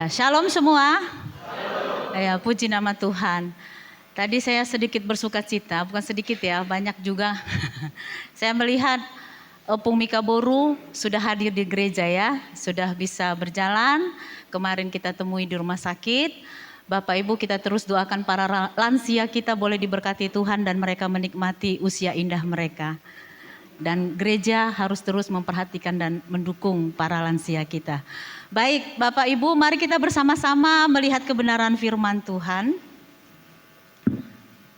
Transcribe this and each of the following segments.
Shalom semua. Ya, puji nama Tuhan. Tadi saya sedikit bersuka cita, bukan sedikit ya, banyak juga. Saya melihat Opung Mika Boru sudah hadir di gereja ya, sudah bisa berjalan. Kemarin kita temui di rumah sakit. Bapak Ibu, kita terus doakan para lansia kita boleh diberkati Tuhan dan mereka menikmati usia indah mereka. Dan gereja harus terus memperhatikan dan mendukung para lansia kita. Baik Bapak Ibu, mari kita bersama-sama melihat kebenaran firman Tuhan.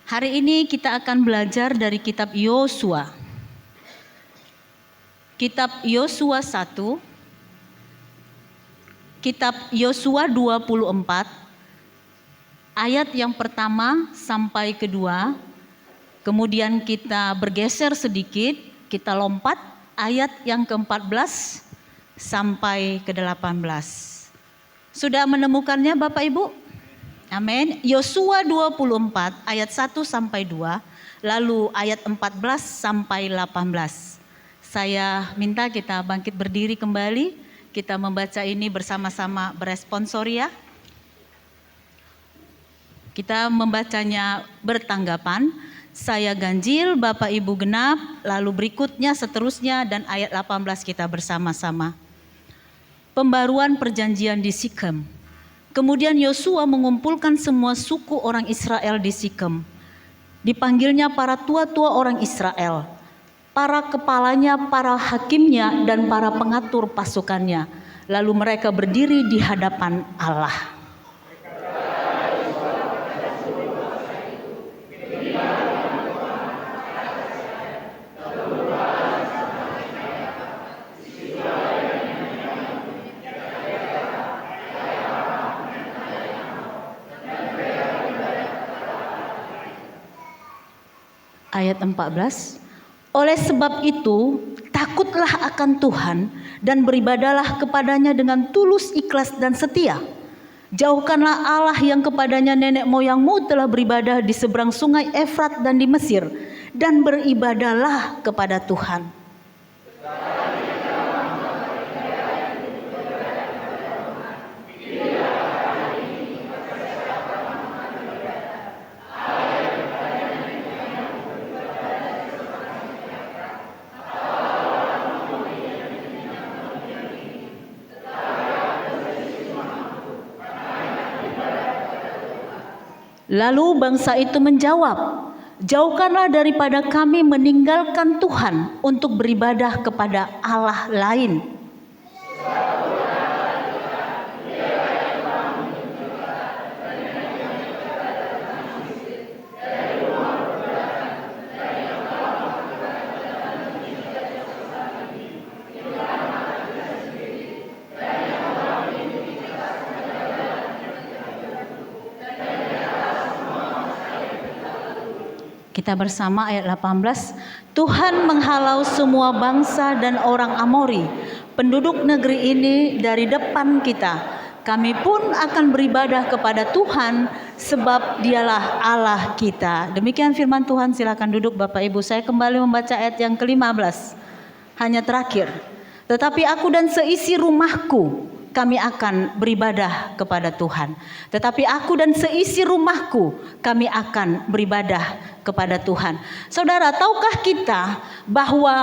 Hari ini kita akan belajar dari kitab Yosua. Kitab Yosua 1, kitab Yosua 24, ayat yang pertama sampai kedua. Kemudian kita bergeser sedikit, kita lompat ayat yang ke-14 sampai ke-18. Sudah menemukannya Bapak Ibu? Amin. Yosua 24 ayat 1 sampai 2, lalu ayat 14 sampai 18. Saya minta kita bangkit berdiri kembali, kita membaca ini bersama-sama beresponsori ya. Kita membacanya bertanggapan. Saya ganjil, Bapak Ibu genap, lalu berikutnya seterusnya dan ayat 18 kita bersama-sama. Pembaruan perjanjian di Sikem. Kemudian Yosua mengumpulkan semua suku orang Israel di Sikem. Dipanggilnya para tua-tua orang Israel, para kepalanya, para hakimnya, dan para pengatur pasukannya. Lalu mereka berdiri di hadapan Allah. Ayat 14, oleh sebab itu takutlah akan Tuhan dan beribadalah kepadanya dengan tulus, ikhlas dan setia. Jauhkanlah Allah yang kepadanya nenek moyangmu telah beribadah di seberang sungai Efrat dan di Mesir, dan beribadalah kepada Tuhan. Lalu bangsa itu menjawab, jauhkanlah daripada kami meninggalkan Tuhan untuk beribadah kepada Allah lain. Kita bersama ayat 18. Tuhan menghalau semua bangsa dan orang Amori, penduduk negeri ini dari depan kita. Kami pun akan beribadah kepada Tuhan sebab dialah Allah kita. Demikian firman Tuhan, silakan duduk Bapak Ibu. Saya kembali membaca ayat yang ke-15. Hanya terakhir. Tetapi aku dan seisi rumahku kami akan beribadah kepada Tuhan. Tetapi aku dan seisi rumahku kami akan beribadah kepada Tuhan. Saudara, tahukah kita bahwa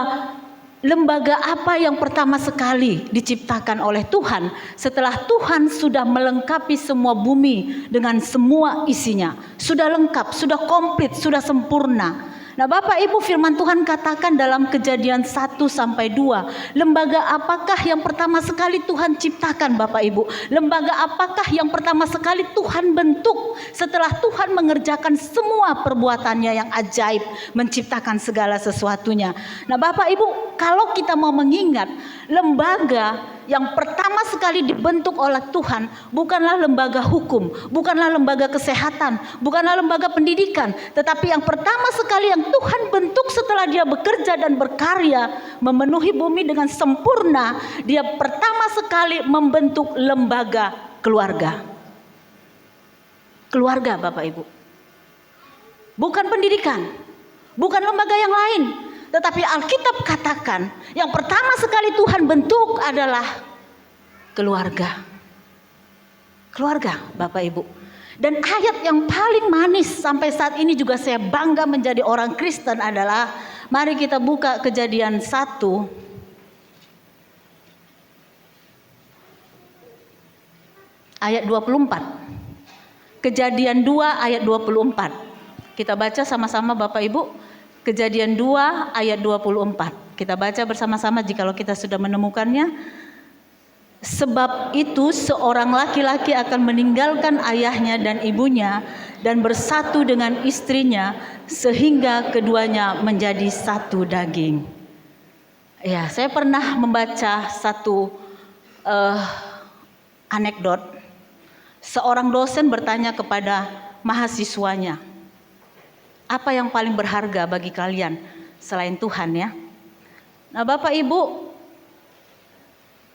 lembaga apa yang pertama sekali diciptakan oleh Tuhan setelah Tuhan sudah melengkapi semua bumi dengan semua isinya? Sudah lengkap, sudah komplit, sudah sempurna. Nah Bapak Ibu, firman Tuhan katakan dalam Kejadian 1 sampai 2, lembaga apakah yang pertama sekali Tuhan ciptakan Bapak Ibu? Lembaga apakah yang pertama sekali Tuhan bentuk setelah Tuhan mengerjakan semua perbuatannya yang ajaib, menciptakan segala sesuatunya? Nah Bapak Ibu, kalau kita mau mengingat lembaga yang pertama sekali dibentuk oleh Tuhan bukanlah lembaga hukum, bukanlah lembaga kesehatan, bukanlah lembaga pendidikan, tetapi yang pertama sekali yang Tuhan bentuk setelah dia bekerja dan berkarya memenuhi bumi dengan sempurna, dia pertama sekali membentuk lembaga keluarga. Keluarga Bapak Ibu. Bukan pendidikan, bukan lembaga yang lain. Tetapi Alkitab katakan yang pertama sekali Tuhan bentuk adalah keluarga. Keluarga, Bapak Ibu. Dan ayat yang paling manis sampai saat ini juga saya bangga menjadi orang Kristen adalah, mari kita buka Kejadian 1 ayat 24. Kejadian 2 ayat 24. Kita baca sama-sama Bapak Ibu. Kejadian 2 ayat 24. Kita baca bersama-sama jikalau kita sudah menemukannya. Sebab itu seorang laki-laki akan meninggalkan ayahnya dan ibunya dan bersatu dengan istrinya sehingga keduanya menjadi satu daging. Ya, saya pernah membaca satu anekdot. Seorang dosen bertanya kepada mahasiswanya, apa yang paling berharga bagi kalian selain Tuhan ya? Nah Bapak Ibu,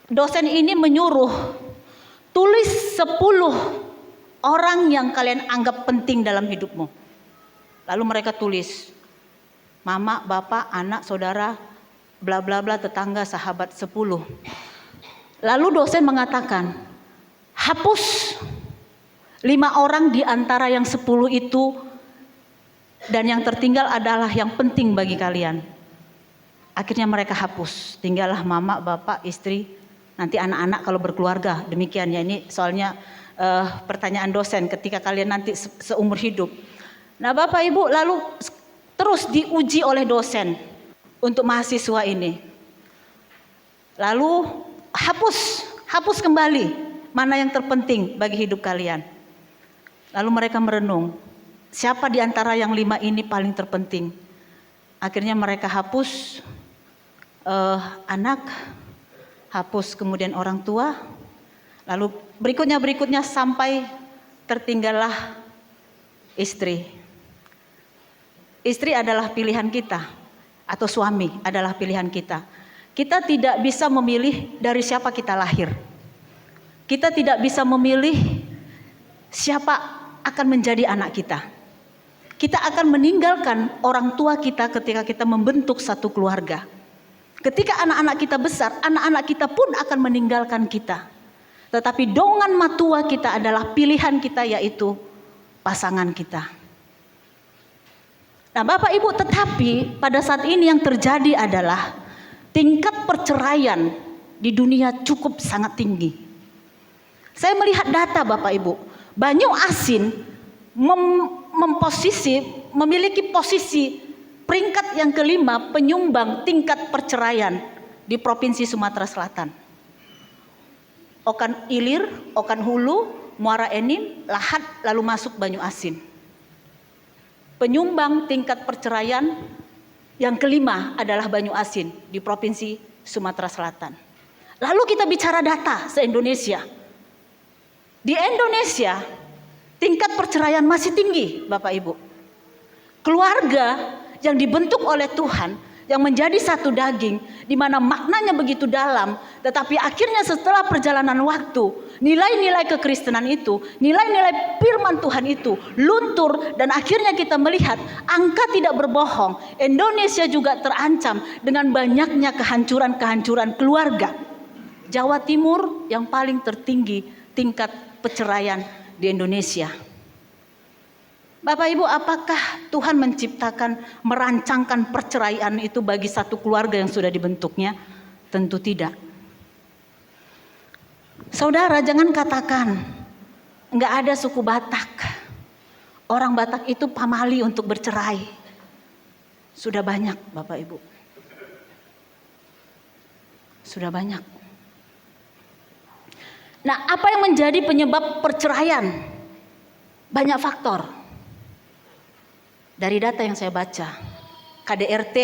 dosen ini menyuruh tulis 10 orang yang kalian anggap penting dalam hidupmu. Lalu mereka tulis mama, bapak, anak, saudara, bla bla bla, tetangga, sahabat 10. Lalu dosen mengatakan, hapus 5 orang di antara yang 10 itu dan yang tertinggal adalah yang penting bagi kalian. Akhirnya mereka hapus, tinggallah mama, bapak, istri, nanti anak-anak kalau berkeluarga. Demikian ya, ini soalnya pertanyaan dosen ketika kalian nanti seumur hidup. Nah Bapak Ibu, lalu terus diuji oleh dosen untuk mahasiswa ini. Lalu hapus kembali mana yang terpenting bagi hidup kalian. Lalu mereka merenung, siapa di antara yang 5 ini paling terpenting. Akhirnya mereka hapus anak, hapus kemudian orang tua, lalu berikutnya sampai tertinggallah istri. Istri adalah pilihan kita, atau suami adalah pilihan kita. Kita tidak bisa memilih dari siapa kita lahir. Kita tidak bisa memilih siapa akan menjadi anak kita. Kita akan meninggalkan orang tua kita ketika kita membentuk satu keluarga. Ketika anak-anak kita besar, anak-anak kita pun akan meninggalkan kita. Tetapi dongan matua kita adalah pilihan kita, yaitu pasangan kita. Nah Bapak Ibu, tetapi pada saat ini yang terjadi adalah tingkat perceraian di dunia cukup sangat tinggi. Saya melihat data Bapak Ibu, Banyu Asin memiliki posisi peringkat yang kelima penyumbang tingkat perceraian di Provinsi Sumatera Selatan. Okan Ilir, Okan Hulu, Muara Enim, Lahat, lalu masuk Banyu Asin. Penyumbang tingkat perceraian yang kelima adalah Banyu Asin di Provinsi Sumatera Selatan. Lalu kita bicara data se-Indonesia. Di Indonesia tingkat perceraian masih tinggi Bapak Ibu. Keluarga yang dibentuk oleh Tuhan, yang menjadi satu daging, di mana maknanya begitu dalam, tetapi akhirnya setelah perjalanan waktu, nilai-nilai kekristenan itu, nilai-nilai firman Tuhan itu luntur, dan akhirnya kita melihat angka tidak berbohong, Indonesia juga terancam dengan banyaknya kehancuran-kehancuran keluarga. Jawa Timur yang paling tertinggi tingkat perceraian di Indonesia. Bapak Ibu, apakah Tuhan merancangkan perceraian itu bagi satu keluarga yang sudah dibentuknya? Tentu tidak. Saudara, jangan katakan enggak ada suku Batak. Orang Batak itu pamali untuk bercerai. Sudah banyak Bapak Ibu. Sudah banyak. Nah, apa yang menjadi penyebab perceraian? Banyak faktor. Dari data yang saya baca, KDRT,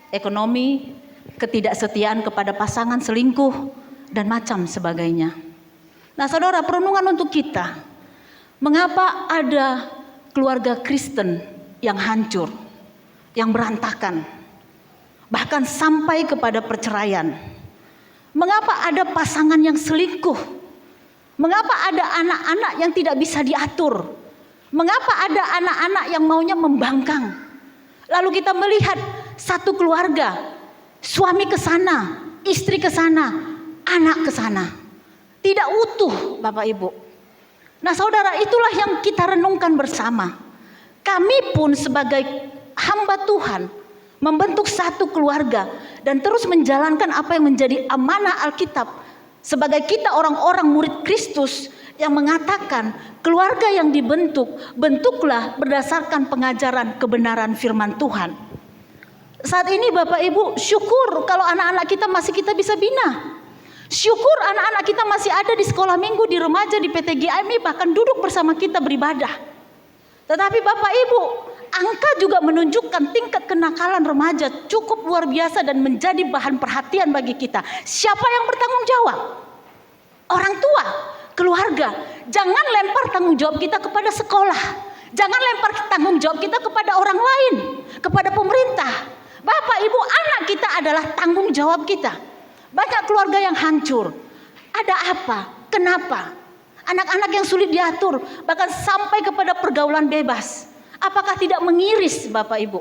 ekonomi, ketidaksetiaan kepada pasangan, selingkuh, dan macam sebagainya. Nah saudara, perenungan untuk kita, mengapa ada keluarga Kristen yang hancur, yang berantakan, bahkan sampai kepada perceraian? Mengapa ada pasangan yang selingkuh? Mengapa ada anak-anak yang tidak bisa diatur? Mengapa ada anak-anak yang maunya membangkang? Lalu kita melihat satu keluarga, suami ke sana, istri ke sana, anak ke sana. Tidak utuh Bapak Ibu. Nah saudara, itulah yang kita renungkan bersama. Kami pun sebagai hamba Tuhan membentuk satu keluarga dan terus menjalankan apa yang menjadi amanah Alkitab. Sebagai kita orang-orang murid Kristus yang mengatakan keluarga yang dibentuk, bentuklah berdasarkan pengajaran kebenaran firman Tuhan. Saat ini Bapak Ibu, syukur kalau anak-anak kita masih kita bisa bina. Syukur anak-anak kita masih ada di sekolah minggu, di remaja, di PTGIMI, bahkan duduk bersama kita beribadah. Tetapi Bapak Ibu, angka juga menunjukkan tingkat kenakalan remaja cukup luar biasa dan menjadi bahan perhatian bagi kita. Siapa yang bertanggung jawab? Orang tua, keluarga. Jangan lempar tanggung jawab kita kepada sekolah. Jangan lempar tanggung jawab kita kepada orang lain, kepada pemerintah. Bapak Ibu, anak kita adalah tanggung jawab kita. Banyak keluarga yang hancur. Ada apa? Kenapa? Anak-anak yang sulit diatur, bahkan sampai kepada pergaulan bebas. Apakah tidak mengiris Bapak Ibu?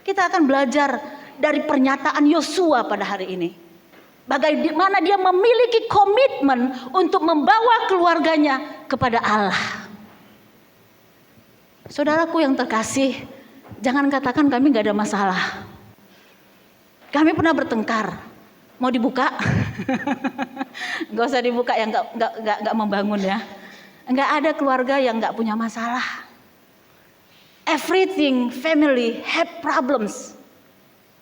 Kita akan belajar dari pernyataan Yosua pada hari ini. Bagaimana dia memiliki komitmen untuk membawa keluarganya kepada Allah. Saudaraku yang terkasih, jangan katakan kami gak ada masalah. Kami pernah bertengkar. Mau dibuka? Gak usah dibuka yang gak membangun ya. Gak ada keluarga yang gak punya masalah. Everything family have problems.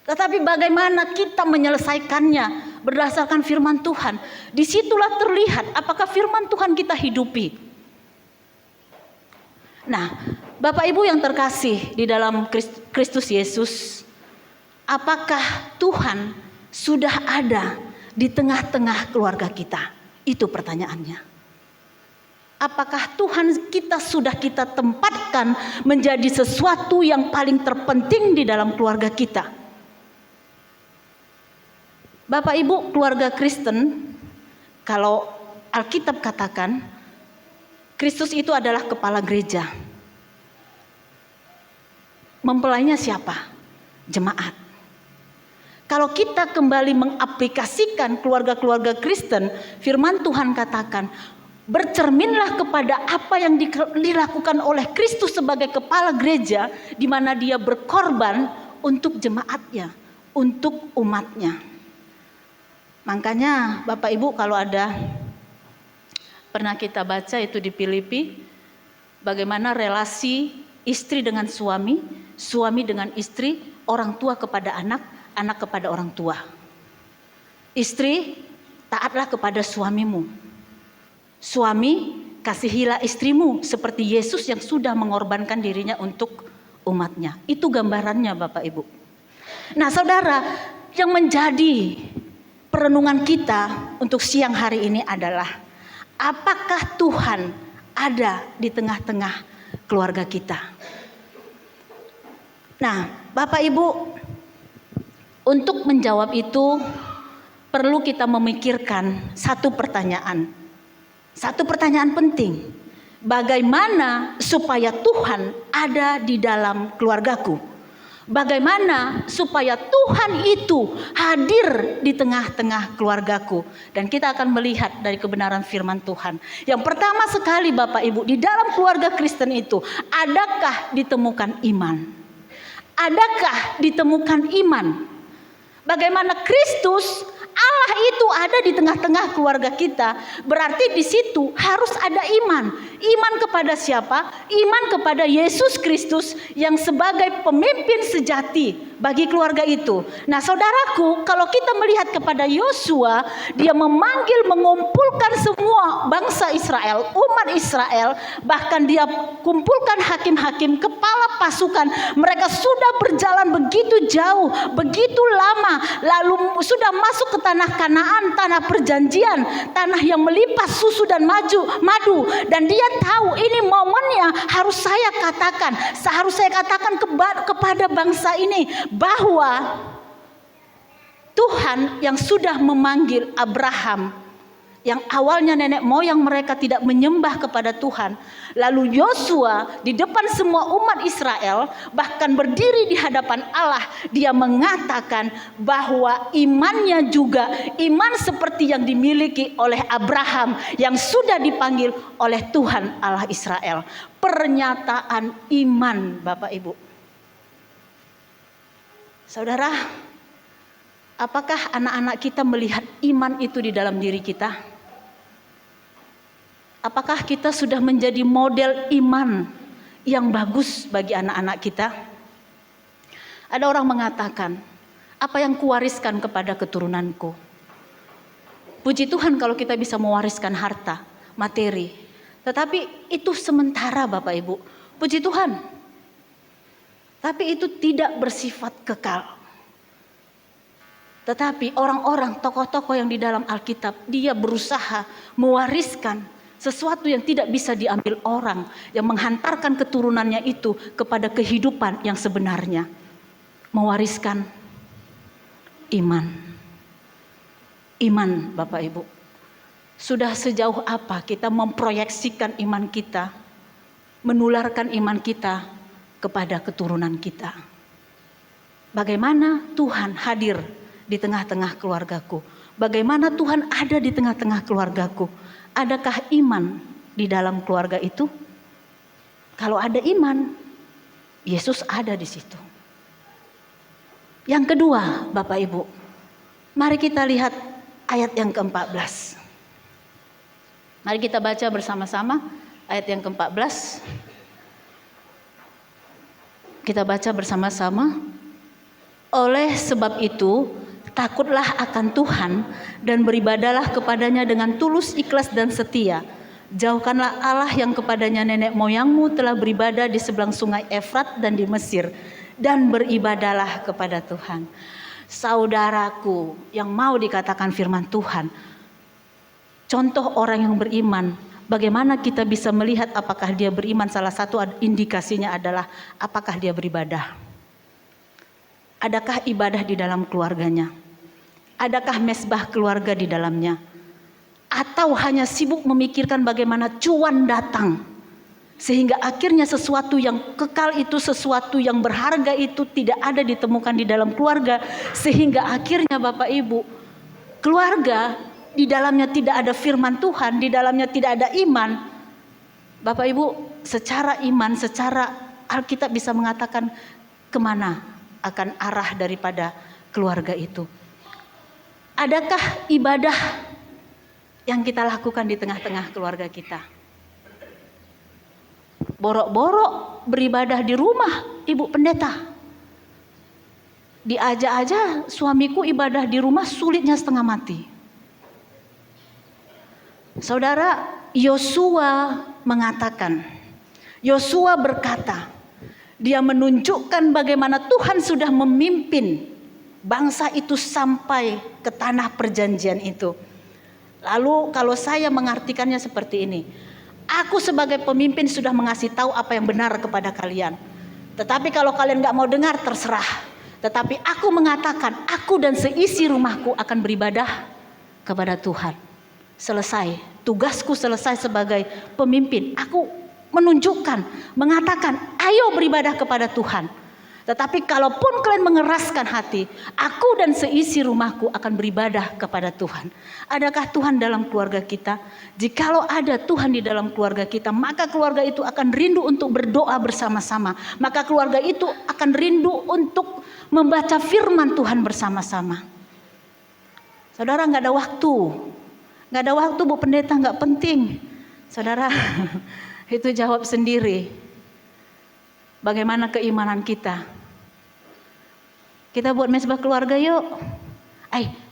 Tetapi bagaimana kita menyelesaikannya berdasarkan firman Tuhan. Disitulah terlihat apakah firman Tuhan kita hidupi. Nah, Bapak Ibu yang terkasih di dalam Kristus Yesus, apakah Tuhan sudah ada di tengah-tengah keluarga kita? Itu pertanyaannya. Apakah Tuhan kita sudah kita tempatkan menjadi sesuatu yang paling terpenting di dalam keluarga kita? Bapak Ibu, keluarga Kristen, kalau Alkitab katakan Kristus itu adalah kepala gereja. Mempelainya siapa? Jemaat. Kalau kita kembali mengaplikasikan keluarga-keluarga Kristen, firman Tuhan katakan, bercerminlah kepada apa yang dilakukan oleh Kristus sebagai kepala gereja, di mana dia berkorban untuk jemaatnya, untuk umatnya. Makanya Bapak Ibu kalau ada, pernah kita baca itu di Filipi, bagaimana relasi istri dengan suami, suami dengan istri, orang tua kepada anak, anak kepada orang tua. Istri, taatlah kepada suamimu. Suami, kasihilah istrimu seperti Yesus yang sudah mengorbankan dirinya untuk umatnya. Itu gambarannya Bapak Ibu. Nah saudara, yang menjadi perenungan kita untuk siang hari ini adalah, apakah Tuhan ada di tengah-tengah keluarga kita? Nah Bapak Ibu, untuk menjawab itu perlu kita memikirkan satu pertanyaan. Satu pertanyaan penting. Bagaimana supaya Tuhan ada di dalam keluargaku? Bagaimana supaya Tuhan itu hadir di tengah-tengah keluargaku? Dan kita akan melihat dari kebenaran firman Tuhan. Yang pertama sekali Bapak Ibu, di dalam keluarga Kristen itu, adakah ditemukan iman? Adakah ditemukan iman? Bagaimana Kristus, Allah itu ada di tengah-tengah keluarga kita, berarti di situ harus ada iman. Iman kepada siapa? Iman kepada Yesus Kristus yang sebagai pemimpin sejati bagi keluarga itu. Nah saudaraku, kalau kita melihat kepada Yosua, dia memanggil, mengumpulkan semua bangsa Israel, umat Israel, bahkan dia kumpulkan hakim-hakim, kepala pasukan. Mereka sudah berjalan begitu jauh, begitu lama, lalu sudah masuk ke tanah Kanaan, tanah perjanjian, tanah yang melimpah susu dan madu. Dan dia tahu ini momennya harus saya katakan kepada bangsa ini bahwa Tuhan yang sudah memanggil Abraham, yang awalnya nenek moyang mereka tidak menyembah kepada Tuhan. Lalu Yosua di depan semua umat Israel, bahkan berdiri di hadapan Allah, dia mengatakan bahwa imannya juga iman seperti yang dimiliki oleh Abraham yang sudah dipanggil oleh Tuhan Allah Israel. Pernyataan iman, Bapak Ibu. Saudara, apakah anak-anak kita melihat iman itu di dalam diri kita? Apakah kita sudah menjadi model iman yang bagus bagi anak-anak kita? Ada orang mengatakan, apa yang kuwariskan kepada keturunanku? Puji Tuhan kalau kita bisa mewariskan harta, materi. Tetapi itu sementara, Bapak Ibu. Puji Tuhan. Tapi itu tidak bersifat kekal. Tetapi orang-orang, tokoh-tokoh yang di dalam Alkitab, dia berusaha mewariskan sesuatu yang tidak bisa diambil orang, yang menghantarkan keturunannya itu kepada kehidupan yang sebenarnya. Mewariskan iman. Iman, Bapak Ibu. Sudah sejauh apa kita memproyeksikan iman kita, menularkan iman kita kepada keturunan kita? Bagaimana Tuhan hadir di tengah-tengah keluargaku? Bagaimana Tuhan ada di tengah-tengah keluargaku? Adakah iman di dalam keluarga itu? Kalau ada iman, Yesus ada di situ. Yang kedua, Bapak Ibu, mari kita lihat ayat yang ke-14. Mari kita baca bersama-sama ayat yang ke-14. Kita baca bersama-sama. Oleh sebab itu, takutlah akan Tuhan dan beribadalah kepadanya dengan tulus, ikhlas dan setia. Jauhkanlah Allah yang kepadanya nenek moyangmu telah beribadah di seberang sungai Efrat dan di Mesir, dan beribadalah kepada Tuhan. Saudaraku yang mau dikatakan firman Tuhan, contoh orang yang beriman, bagaimana kita bisa melihat apakah dia beriman? Salah satu indikasinya adalah apakah dia beribadah. Adakah ibadah di dalam keluarganya? Adakah mesbah keluarga di dalamnya? Atau hanya sibuk memikirkan bagaimana cuan datang, sehingga akhirnya sesuatu yang kekal itu, sesuatu yang berharga itu tidak ada ditemukan di dalam keluarga, sehingga akhirnya Bapak Ibu, keluarga di dalamnya tidak ada firman Tuhan, di dalamnya tidak ada iman. Bapak Ibu, secara iman, secara Alkitab bisa mengatakan kemana akan arah daripada keluarga itu. Adakah ibadah yang kita lakukan di tengah-tengah keluarga kita? Borok-borok beribadah di rumah Ibu Pendeta. Diajak-ajak suamiku ibadah di rumah, sulitnya setengah mati. Saudara, Yosua mengatakan, Yosua berkata, dia menunjukkan bagaimana Tuhan sudah memimpin bangsa itu sampai ke tanah perjanjian itu. Lalu kalau saya mengartikannya seperti ini, aku sebagai pemimpin sudah mengasih tahu apa yang benar kepada kalian. Tetapi kalau kalian gak mau dengar, terserah. Tetapi aku mengatakan, aku dan seisi rumahku akan beribadah kepada Tuhan. Selesai, tugasku selesai sebagai pemimpin. Aku menunjukkan, mengatakan, ayo beribadah kepada Tuhan. Tetapi kalaupun kalian mengeraskan hati, aku dan seisi rumahku akan beribadah kepada Tuhan. Adakah Tuhan dalam keluarga kita? Jikalau ada Tuhan di dalam keluarga kita, maka keluarga itu akan rindu untuk berdoa bersama-sama. Maka keluarga itu akan rindu untuk membaca firman Tuhan bersama-sama. Saudara, gak ada waktu. Gak ada waktu, Bu Pendeta, gak penting. Saudara, itu jawab sendiri. Bagaimana keimanan kita? Kita buat mesbah keluarga yuk.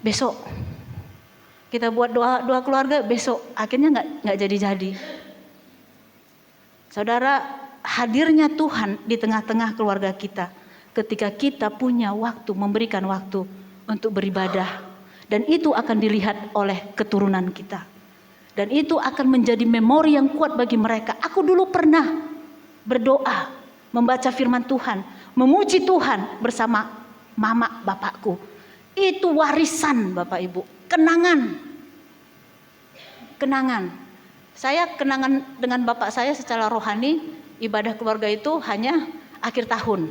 Besok. Kita buat doa keluarga besok. Akhirnya nggak jadi-jadi. Saudara, hadirnya Tuhan di tengah-tengah keluarga kita ketika kita punya waktu, memberikan waktu untuk beribadah, dan itu akan dilihat oleh keturunan kita. Dan itu akan menjadi memori yang kuat bagi mereka. Aku dulu pernah berdoa, membaca firman Tuhan, memuji Tuhan bersama mama bapakku. Itu warisan Bapak Ibu, kenangan. kenangan. Saya kenangan dengan bapak saya secara rohani, ibadah keluarga itu hanya akhir tahun.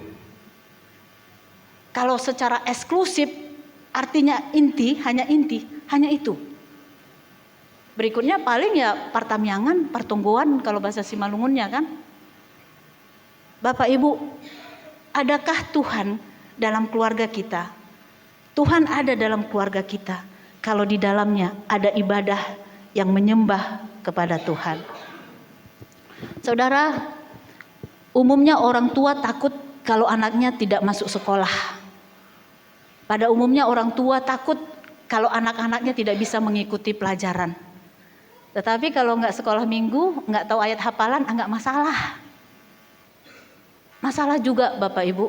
Kalau secara eksklusif, artinya inti, hanya itu. Berikutnya paling ya partamiangan, pertungguan kalau bahasa Simalungunnya kan. Bapak Ibu, adakah Tuhan dalam keluarga kita? Tuhan ada dalam keluarga kita kalau di dalamnya ada ibadah yang menyembah kepada Tuhan. Saudara, umumnya orang tua takut kalau anaknya tidak masuk sekolah. Pada umumnya orang tua takut kalau anak-anaknya tidak bisa mengikuti pelajaran. Tetapi kalau nggak sekolah minggu, nggak tahu ayat hafalan, nggak masalah. Masalah juga Bapak Ibu.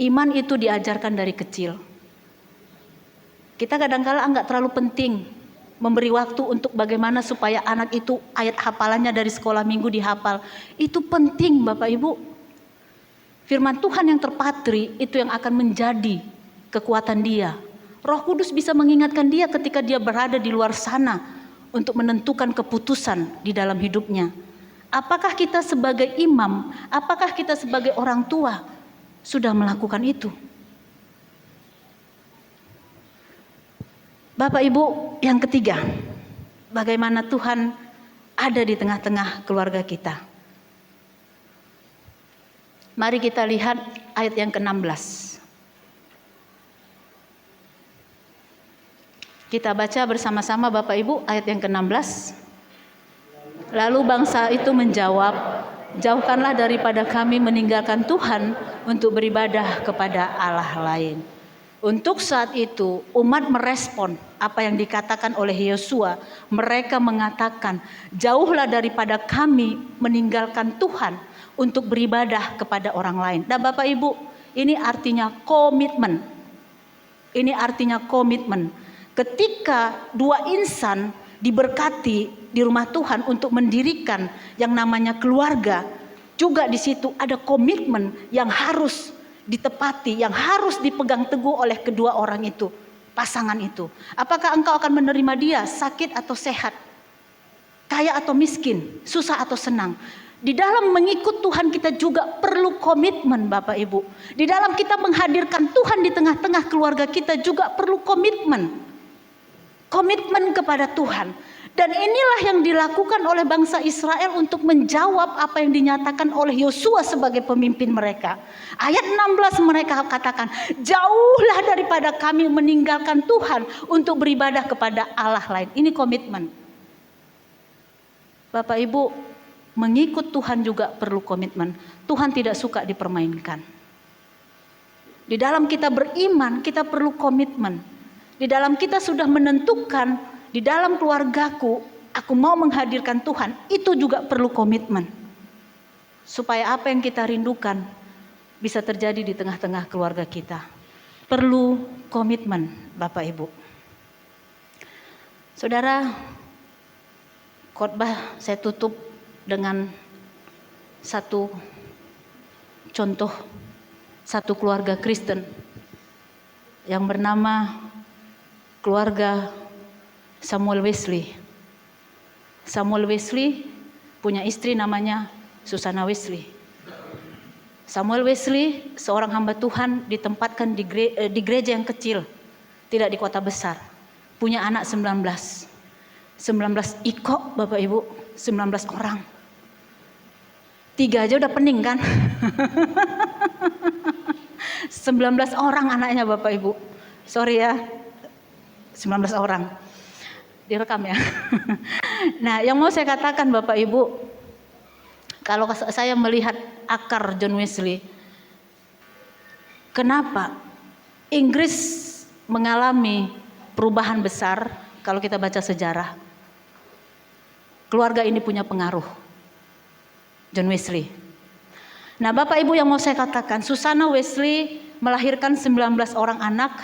Iman itu diajarkan dari kecil. Kita kadang-kala nggak terlalu penting memberi waktu untuk bagaimana supaya anak itu ayat hafalannya dari sekolah minggu dihafal. Itu penting Bapak Ibu. Firman Tuhan yang terpatri itu yang akan menjadi kekuatan dia. Roh Kudus bisa mengingatkan dia ketika dia berada di luar sana untuk menentukan keputusan di dalam hidupnya. Apakah kita sebagai imam, apakah kita sebagai orang tua sudah melakukan itu? Bapak Ibu, yang ketiga, bagaimana Tuhan ada di tengah-tengah keluarga kita. Mari kita lihat ayat yang ke-16. Kita baca bersama-sama Bapak Ibu ayat yang ke-16. Lalu bangsa itu menjawab, jauhkanlah daripada kami meninggalkan Tuhan untuk beribadah kepada Allah lain. Untuk saat itu umat merespon apa yang dikatakan oleh Yosua. Mereka mengatakan, jauhlah daripada kami meninggalkan Tuhan untuk beribadah kepada orang lain. Dan Bapak Ibu, ini artinya komitmen. Ini artinya komitmen. Ketika dua insan diberkati di rumah Tuhan untuk mendirikan yang namanya keluarga, juga di situ ada komitmen yang harus ditepati, yang harus dipegang teguh oleh kedua orang itu, pasangan itu. Apakah engkau akan menerima dia sakit atau sehat, kaya atau miskin, susah atau senang? Di dalam mengikut Tuhan kita juga perlu komitmen Bapak Ibu. Di dalam kita menghadirkan Tuhan di tengah-tengah keluarga kita juga perlu komitmen. Komitmen kepada Tuhan. Dan inilah yang dilakukan oleh bangsa Israel untuk menjawab apa yang dinyatakan oleh Yosua sebagai pemimpin mereka. Ayat 16 mereka katakan, jauhlah daripada kami meninggalkan Tuhan untuk beribadah kepada Allah lain. Ini komitmen. Bapak Ibu, mengikut Tuhan juga perlu komitmen. Tuhan tidak suka dipermainkan. Di dalam kita beriman, kita perlu komitmen. Di dalam kita sudah menentukan, di dalam keluargaku, aku mau menghadirkan Tuhan. Itu juga perlu komitmen. Supaya apa yang kita rindukan bisa terjadi di tengah-tengah keluarga kita. Perlu komitmen, Bapak Ibu. Saudara, khotbah saya tutup dengan satu contoh, satu keluarga Kristen yang bernama keluarga Samuel Wesley. Samuel Wesley punya istri namanya Susana Wesley. Samuel Wesley seorang hamba Tuhan ditempatkan di gereja yang kecil, tidak di kota besar. Punya anak 19 iko Bapak Ibu, 19 orang. 3 aja udah pening kan? 19 orang anaknya Bapak Ibu. Sorry ya, 19 orang. Direkam ya. Nah, yang mau saya katakan Bapak Ibu, kalau saya melihat akar John Wesley, kenapa Inggris mengalami perubahan besar? Kalau kita baca sejarah, keluarga ini punya pengaruh. John Wesley. Nah, Bapak Ibu, yang mau saya katakan, Susana Wesley melahirkan 19 orang anak,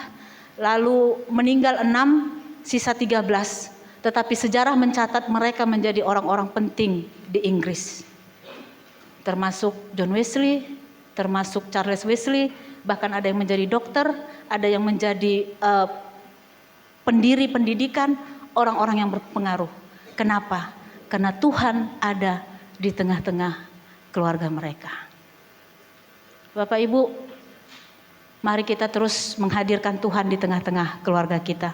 lalu meninggal 6, sisa 13. Tetapi sejarah mencatat mereka menjadi orang-orang penting di Inggris. Termasuk John Wesley, termasuk Charles Wesley, bahkan ada yang menjadi dokter, ada yang menjadi pendiri pendidikan, orang-orang yang berpengaruh. Kenapa? Karena Tuhan ada di tengah-tengah keluarga mereka. Bapak Ibu, mari kita terus menghadirkan Tuhan di tengah-tengah keluarga kita.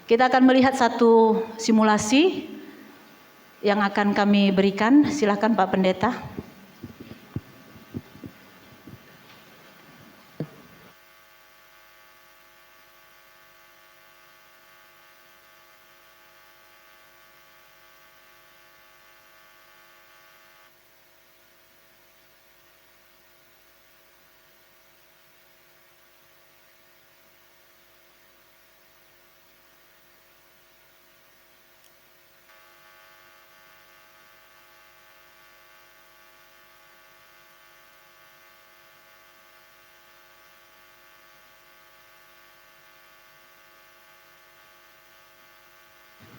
Kita akan melihat satu simulasi yang akan kami berikan. Silakan Pak Pendeta.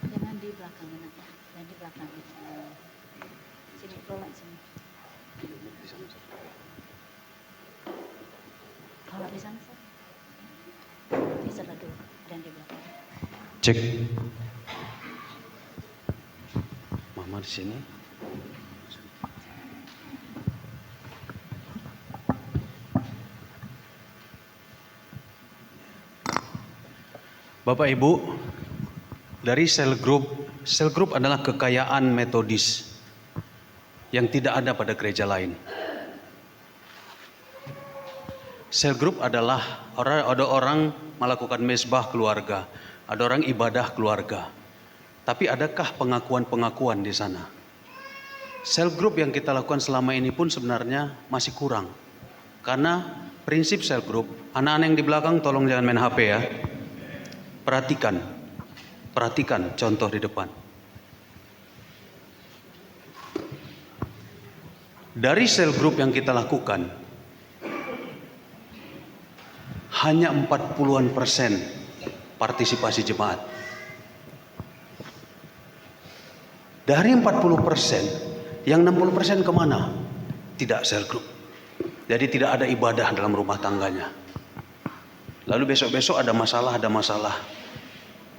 Jangan di belakang, jangan di belakang. Sini, tolong sini. Kalau di sana, bisa dulu, dan di belakang. Cek. Mama di sini. Bapak Ibu, dari sel group adalah kekayaan metodis yang tidak ada pada gereja lain. Sel group adalah ada orang melakukan mezbah keluarga, ada orang ibadah keluarga. Tapi adakah pengakuan-pengakuan di sana? Sel group yang kita lakukan selama ini pun sebenarnya masih kurang. Karena prinsip sel group, anak-anak yang di belakang tolong jangan main HP ya. Perhatikan contoh di depan. Dari sel group yang kita lakukan, hanya 40% partisipasi jemaat. Dari 40%, yang 60% kemana? Tidak sel group. Jadi tidak ada ibadah dalam rumah tangganya. Lalu besok-besok ada masalah.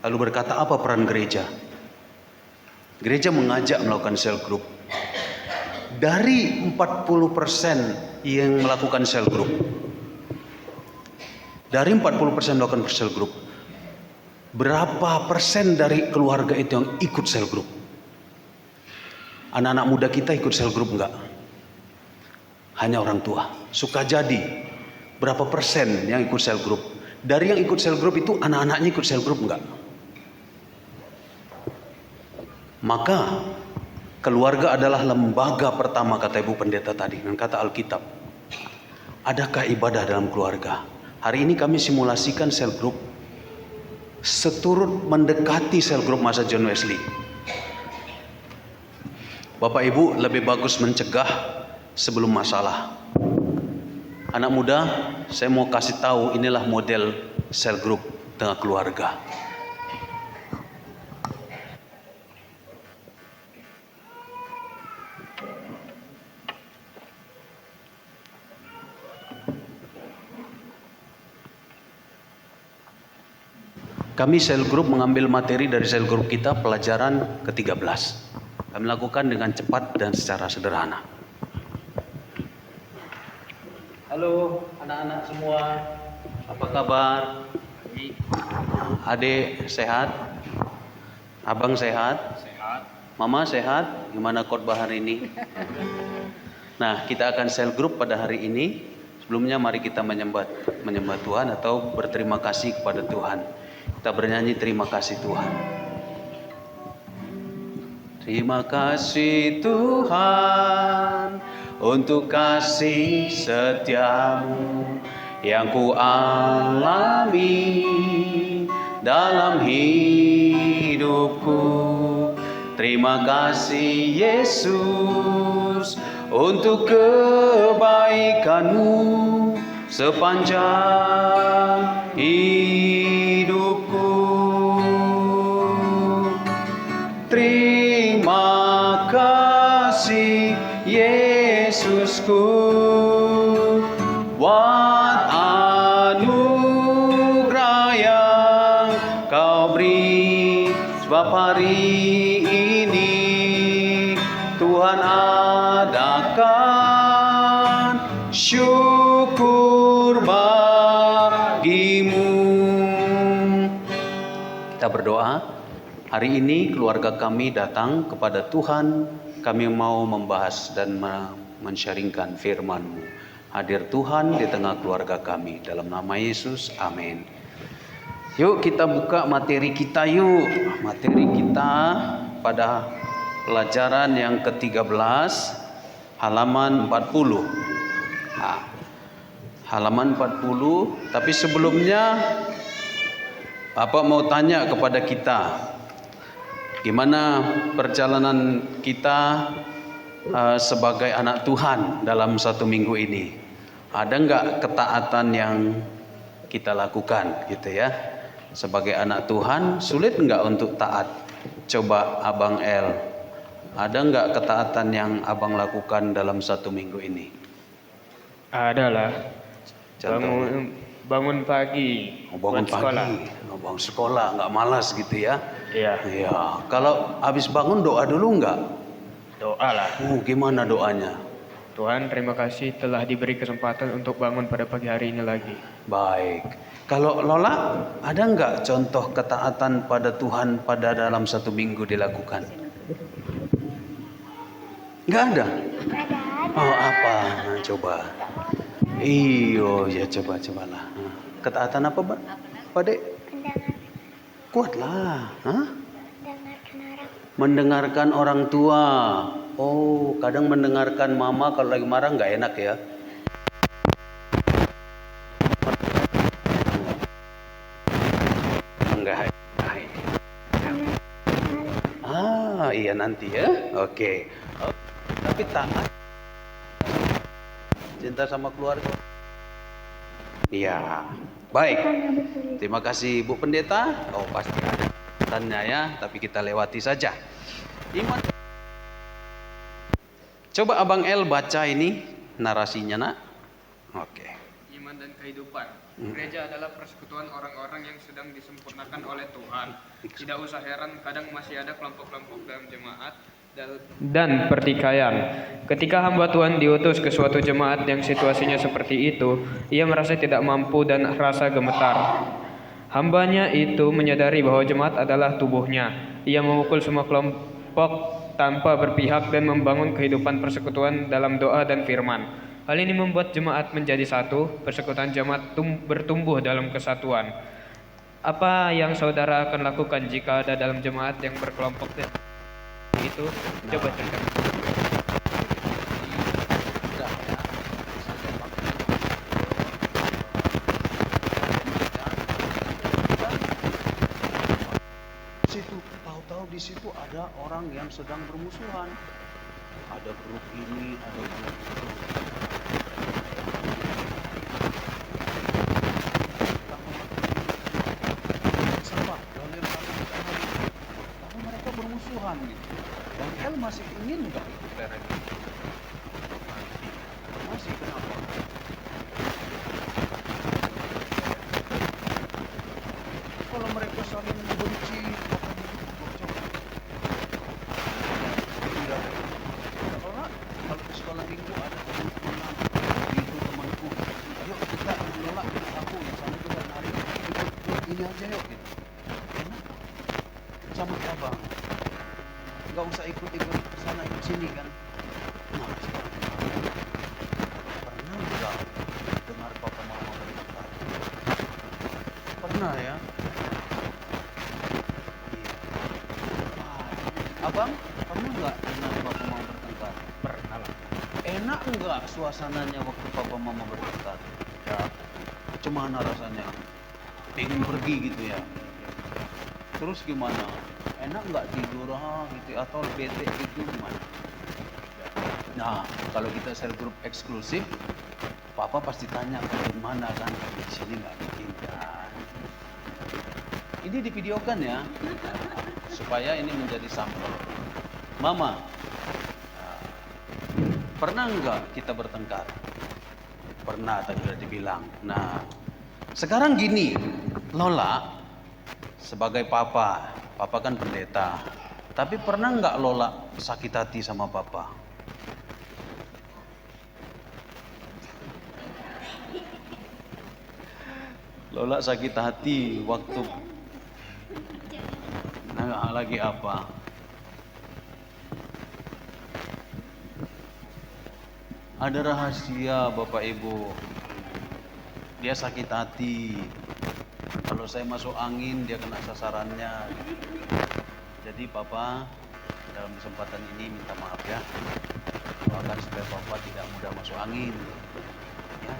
Lalu berkata, apa peran gereja? Gereja mengajak melakukan sel group. Dari 40% yang melakukan sel group, dari 40% melakukan sel group, berapa persen dari keluarga itu yang ikut sel group? Anak-anak muda kita ikut sel group enggak? Hanya orang tua. Suka jadi, berapa persen yang ikut sel group? Dari yang ikut sel group itu anak-anaknya ikut sel group enggak? Maka keluarga adalah lembaga pertama, kata Ibu Pendeta tadi, dan kata Alkitab. Adakah ibadah dalam keluarga? Hari ini kami simulasikan sel group seturut mendekati sel group masa John Wesley. Bapak Ibu, lebih bagus mencegah sebelum masalah. Anak muda, saya mau kasih tahu, inilah model sel group tengah keluarga. Kami sel group mengambil materi dari sel group kita, pelajaran ke-13. Kami lakukan dengan cepat dan secara sederhana. Halo anak-anak semua, apa kabar? Adik sehat? Abang sehat? Sehat. Mama sehat? Gimana khotbah hari ini? Nah, kita akan sel group pada hari ini. Sebelumnya mari kita menyembah Tuhan atau berterima kasih kepada Tuhan. Kita bernyanyi terima kasih Tuhan. Terima kasih Tuhan untuk kasih setiamu yang ku alami dalam hidupku. Terima kasih Yesus untuk kebaikanmu sepanjang hidupku. Terima kasih Yesusku buat anugerah yang kau beri sebab hari ini Tuhan adakan syukur bagimu. Kita berdoa, hari ini keluarga kami datang kepada Tuhan, kami mau membahas dan men-sharingkan firman-Mu. Hadir Tuhan di tengah keluarga kami, dalam nama Yesus, amin. Yuk kita buka materi kita yuk. Materi kita pada pelajaran yang ke-13, halaman 40. Halaman 40, tapi sebelumnya Bapak mau tanya kepada kita, gimana perjalanan kita sebagai anak Tuhan dalam satu minggu ini? Ada nggak ketaatan yang kita lakukan gitu ya? Sebagai anak Tuhan sulit nggak untuk taat? Coba Abang El, ada nggak ketaatan yang Abang lakukan dalam satu minggu ini? Adalah Contohnya? bangun pagi, Bangun buat sekolah. pagi, bangun sekolah, nggak malas gitu ya? Iya, Iya. Kalau habis bangun doa dulu nggak? doa lah. Gimana doanya? Tuhan, terima kasih telah diberi kesempatan untuk bangun pada pagi hari ini lagi. Baik. Kalau Lola, ada nggak contoh ketaatan pada Tuhan pada dalam satu minggu dilakukan? Nggak ada. Oh apa? Nah, coba. Iyo, ya cobalah. Ketaatan apa, Pak? Pak Dek? Kuatlah. Hah? Mendengarkan orang tua. Oh, kadang mendengarkan mama kalau lagi marah nggak enak ya. Enggak. Iya nanti ya. Oke. Tapi taat. Cinta sama keluarga. Iya. Baik. Terima kasih Bu Pendeta. Oh, pasti ada tanya ya, tapi kita lewati saja. Iman. Coba Abang El baca ini narasinya, Nak. Oke. Iman dan kehidupan. Gereja adalah persekutuan orang-orang yang sedang disempurnakan oleh Tuhan. Tidak usah heran kadang masih ada kelompok-kelompok dalam jemaat dan pertikaian. Ketika hamba Tuhan diutus ke suatu jemaat yang situasinya seperti itu, ia merasa tidak mampu dan rasa gemetar. Hambanya itu menyadari bahwa jemaat adalah tubuhnya. Ia memukul semua kelompok tanpa berpihak dan membangun kehidupan persekutuan dalam doa dan firman. Hal ini membuat jemaat menjadi satu, persekutuan jemaat bertumbuh dalam kesatuan. Apa yang saudara akan lakukan jika ada dalam jemaat yang berkelompok itu? Coba ceritakan. Tahu-tahu di situ ada orang yang sedang bermusuhan. Ada grup ini, ada grup itu. Tapi mereka bermusuhan gitu. Dan El masih ingin nggak ikut PRN? Masih, kenapa? Kalau mereka saling membenci, kalau di sekolah minggu ada teman-teman itu temanku, yuk kita nolak aku yang sana juga narik ikut ini aja yuk gitu. Sama abang nggak usah ikut-ikut sana ikut sini kan. Nah sekarang pernah nggak dengar papa mama bertengkar? Pernah ya. Abang, pernah nggak dengar papa mama bertengkar? Pernah lah. Enak nggak suasananya waktu papa mama bertengkar? Ya. Gimana rasanya? Pengen pergi gitu ya? Terus gimana? Enak nggak tidur gitu atau bete gitu gimana? Nah, kalau kita sel grup eksklusif, papa pasti tanya bagaimana kan? Di sini nggak ditinggal. Ini divideokan ya, supaya ini menjadi sampel. Mama, pernah nggak kita bertengkar? Pernah, tadi sudah dibilang. Nah, sekarang gini, Lola sebagai papa Papa kan pendeta. Tapi pernah nggak Lola sakit hati sama Papa? Lola sakit hati waktu lagi apa? Ada rahasia Bapak Ibu. Dia sakit hati. Kalau saya masuk angin dia kena sasarannya. Jadi Papa dalam kesempatan ini minta maaf ya. Doakan supaya Papa tidak mudah masuk angin. Ya.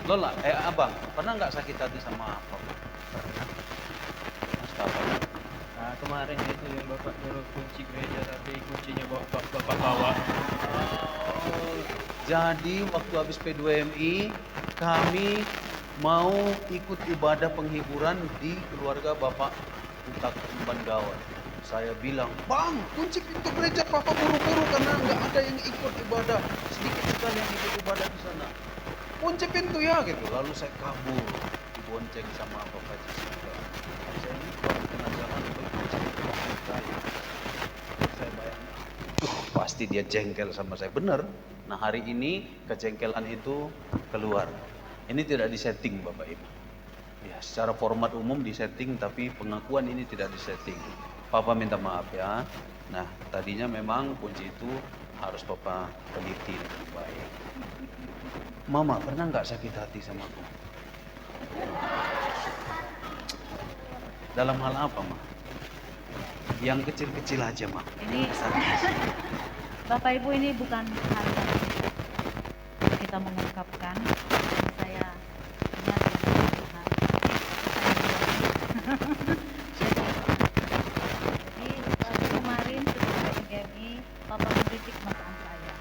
Lola, Abang, pernah nggak sakit hati sama Papa? Pernah. Mas Papa? Nah, kemarin itu yang Bapak nyuruh kunci gereja tapi kuncinya Bapak bawa. Jadi waktu habis P2MI kami mau ikut ibadah penghiburan di keluarga Bapak Utak Bandawan. Saya bilang, Bang, kunci pintu gereja Papa buru-buru karena nggak ada yang ikut ibadah. Sedikit sekali yang ikut ibadah di sana. Kunci pintu ya gitu. Lalu saya kabur, dibonceng sama Bapak Jessica. Saya ini baru kenal jalan kunci pintu saya. Saya bayangkan, pasti dia jengkel sama saya. Benar. Nah hari ini kejengkelan itu keluar. Ini tidak disetting Bapak Ibu. Ya, secara format umum disetting, tapi pengakuan ini tidak disetting. Papa minta maaf ya. Nah tadinya memang kunci itu harus Papa teliti dengan baik. Mama pernah nggak sakit hati sama aku? Dalam hal apa, Ma? Yang kecil-kecil aja, Ma. Ini Bapak Ibu, ini bukan hal yang kita mengungkapkan. Saya ingat Tuhan. Jadi kemarin ketika PGMI, Papa mengkritik masakan saya.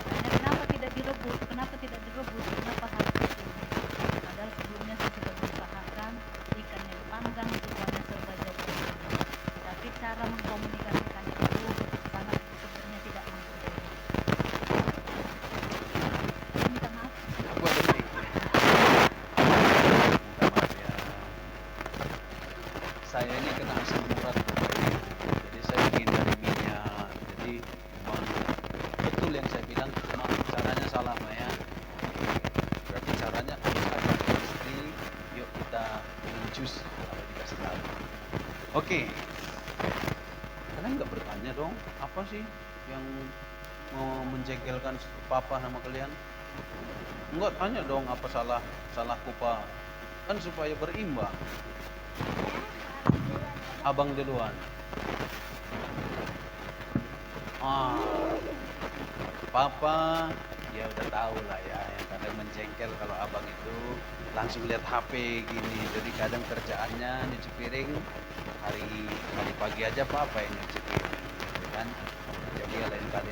Katanya, kenapa tidak direbus? Kenapa tidak direbus? Kenapa harus itu? Padahal sebelumnya saya sudah berusahakan ikannya dipanggang, semuanya serba jadi. Tapi cara mengkomunikasikan itu sangat sebenarnya tidak mudah. Minta maaf. Aku ada baik. Minta maaf ya. Saya ini kena asam urat, Bapak Ibu. Jadi saya menghindari minyak. Jadi memang betul yang saya bilang, cuma caranya salah, Maya. Berarti caranya harus ada istri. Yuk kita minum jus kalau dikasih tahu. Oke. Kalian nggak bertanya dong, apa sih yang mau menjengkelkan Papa sama kalian? Enggak, tanya dong apa salahku Pak. Kan supaya berimbang. Abang duluan. Papa ya udah tahu lah ya, yang kadang menjengkel kalau abang itu langsung lihat HP gini. Jadi kadang kerjaannya nyuci piring, hari pagi aja Papa yang nyuci piring, gitu kan. Jadi lain kali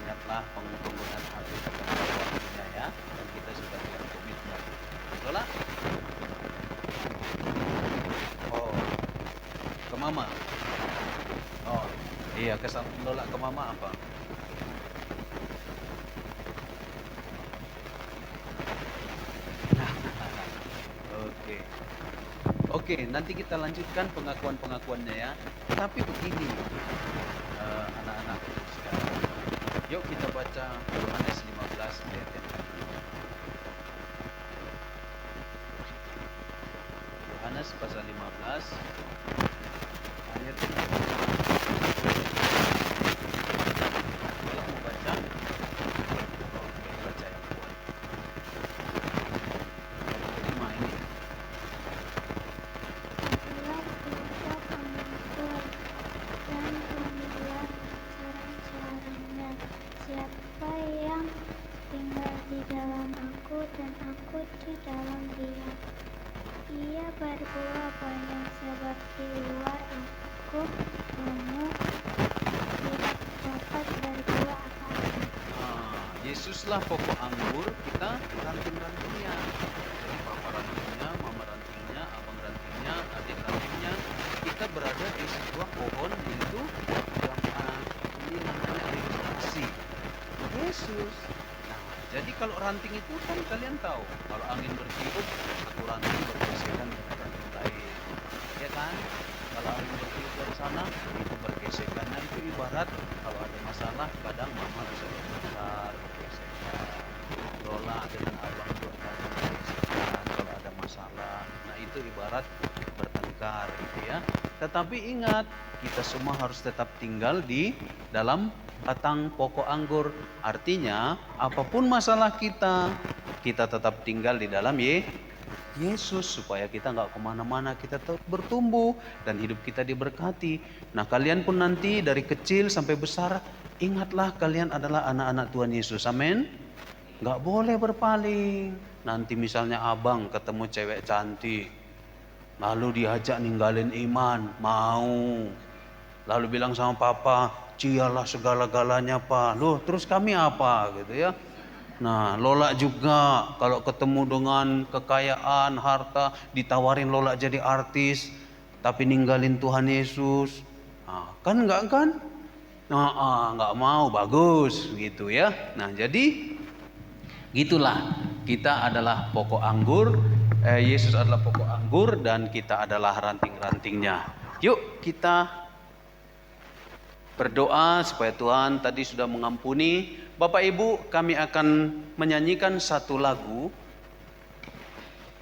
ingatlah penggunaan HP pada waktunya ya, dan kita sudah punya komitmen. Betul lah? Oh, ke Mama. Oh, iya, kesan Lola ke Mama apa? Oke, nanti kita lanjutkan pengakuan-pengakuannya ya. Tapi begini, anak-anak sekarang, yuk kita baca Yohanes 15 ayat yang kedua. Yohanes pasal 15 ayat yang kedua. Kalau mau baca, baca yang kuat. Lima ini. Siapa yang tinggal di dalam aku dan aku di dalam dia, ia berbuah banyak, sebab di luar aku kamu tidak dapat berbuah apa-apa. Yesuslah pokok anggur, kita ranting-rantingnya. Jadi Papa rantingnya, Mama rantingnya, Abang rantingnya, adik rantingnya. Kita berada di sebuah pohon, yaitu ini namanya ilustrasi Yesus. Nah, Jadi kalau ranting itu kan kalian tahu, kalau angin bertiup, satu ranting bergesekan dengan ranting lain, ya kan? Kalau angin bertiup dari sana, itu bergesekan. Nah itu ibarat kalau ada masalah, kadang mama bisa bertengkar, bergesekan. Lola dengan abang juga kadang bergesekan kalau ada masalah. Nah itu ibarat bertengkar gitu ya. Tetapi ingat, kita semua harus tetap tinggal di dalam batang pokok anggur. Artinya apapun masalah kita tetap tinggal di dalam Yesus, supaya kita nggak kemana-mana, kita tetap bertumbuh dan hidup kita diberkati. Nah kalian pun nanti dari kecil sampai besar, ingatlah kalian adalah anak-anak Tuhan Yesus. Amin. Nggak boleh berpaling. Nanti misalnya abang ketemu cewek cantik, lalu diajak ninggalin iman, mau. Lalu bilang sama papa, cialah segala-galanya pak. Loh terus kami apa gitu ya. Nah Lola juga kalau ketemu dengan kekayaan, harta, ditawarin Lola jadi artis, tapi ninggalin Tuhan Yesus. Nah, kan enggak kan? Nah, enggak mau, bagus gitu ya. Nah jadi gitulah, kita adalah pokok anggur, Yesus adalah pokok anggur dan kita adalah ranting-rantingnya. Yuk kita berdoa supaya Tuhan tadi sudah mengampuni. Bapak Ibu, kami akan menyanyikan satu lagu.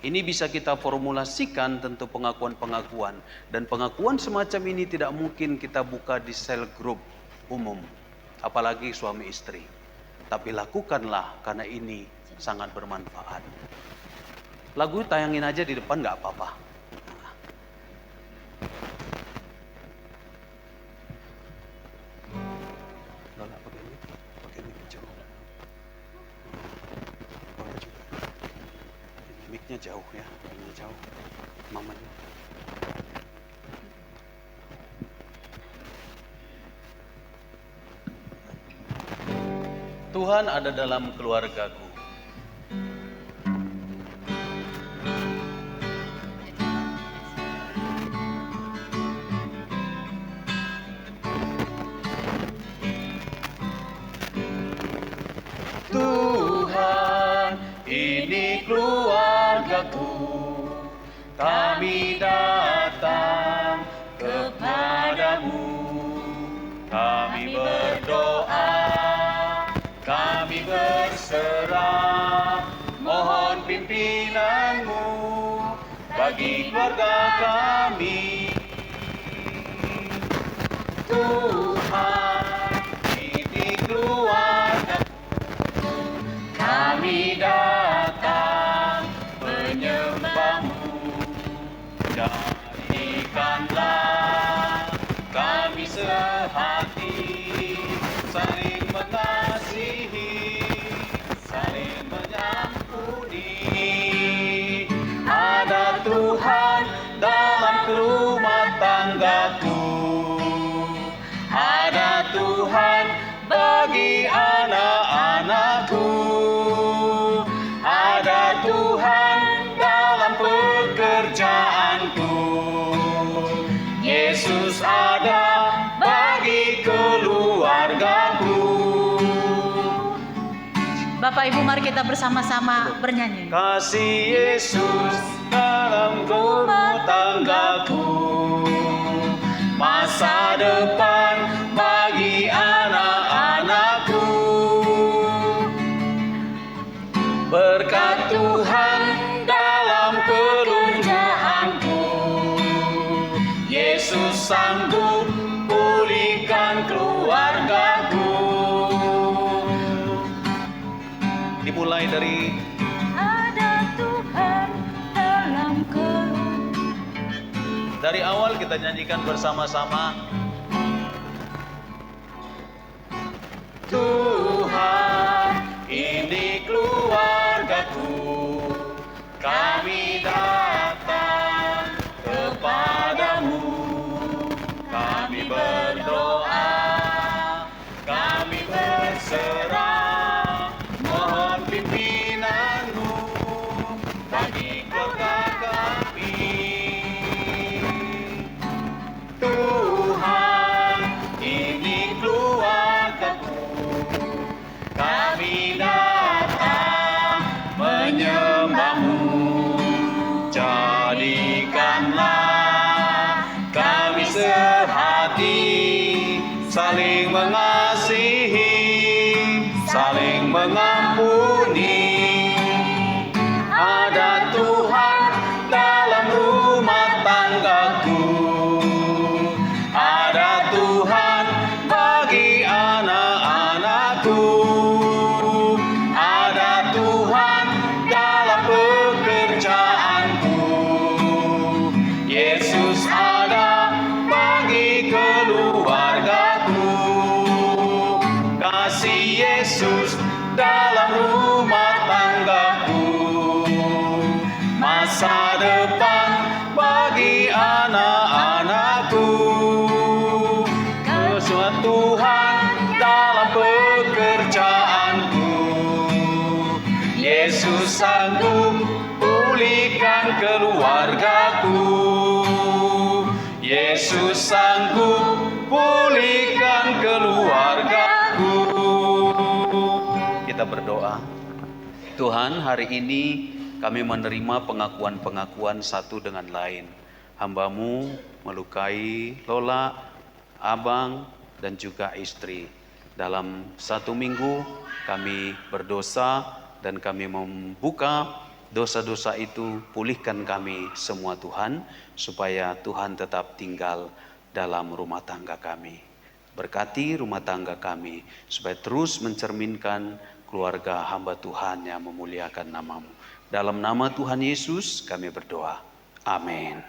Ini bisa kita formulasikan tentu pengakuan-pengakuan. Dan pengakuan semacam ini tidak mungkin kita buka di sel grup umum, apalagi suami istri. Tapi lakukanlah karena ini sangat bermanfaat. Lagu tayangin aja di depan gak apa-apa. Lola pakai mic jauh. Bapak juga. Mic-nya jauh ya, mic-nya jauh. Mamanya. Tuhan ada dalam keluargaku. Tuhan, ini keluargaku. Kami datang kepadamu. Kami berdoa, kami berserah, mohon pimpinanmu bagi keluarga kami. Tuhan, ini keluarga, kami datang menyembahmu. Jadikanlah kami sehati, saling mengasihi, saling mengampuni. Ada Tuhan dalam rumah tanggaku, ada Tuhan bagi anak-anakku, ada Tuhan dalam pekerjaanku. Yesus ada bagi keluargaku. Bapak Ibu, mari kita bersama-sama bernyanyi. Kasih Yesus dalam rumah tanggaku, masa depan bagi anak-anakku. Berkat Tuhan dalam pekerjaanku, Yesus sanggup pulihkan keluargaku. Dimulai dari Ada Tuhan dalam dari awal kita nyanyikan bersama-sama. Tuhan, ini keluargaku, kami datang kepadamu, kami berdoa, kami berserah, mohon pimpinanmu bagi keluarga kami. Tuhan, ini keluargaku, kami datang menyembahmu. Jadikanlah kami sehati, saling mengasihi, saling mengampuni. Ada Tuhan dalam rumah tanggaku, ada Tuhan bagi anak-anakku, ada Tuhan dalam pekerjaanku. Yesus ada bagi keluargaku, kasih Yesus dalam rumah tanggaku, masa depan bagi anak-anakku. Kesukaan Tuhan dalam pekerjaanku, Yesus sanggup pulihkan keluargaku, Yesus sanggup pulihkan keluargaku. Kita berdoa. Tuhan, hari ini kami menerima pengakuan-pengakuan satu dengan lain. Hamba-Mu melukai Lola, Abang, dan juga istri. Dalam 1 minggu kami berdosa dan kami membuka dosa-dosa itu. Pulihkan kami semua Tuhan, supaya Tuhan tetap tinggal dalam rumah tangga kami. Berkati rumah tangga kami, supaya terus mencerminkan keluarga hamba Tuhan yang memuliakan nama-Mu. Dalam nama Tuhan Yesus kami berdoa. Amin.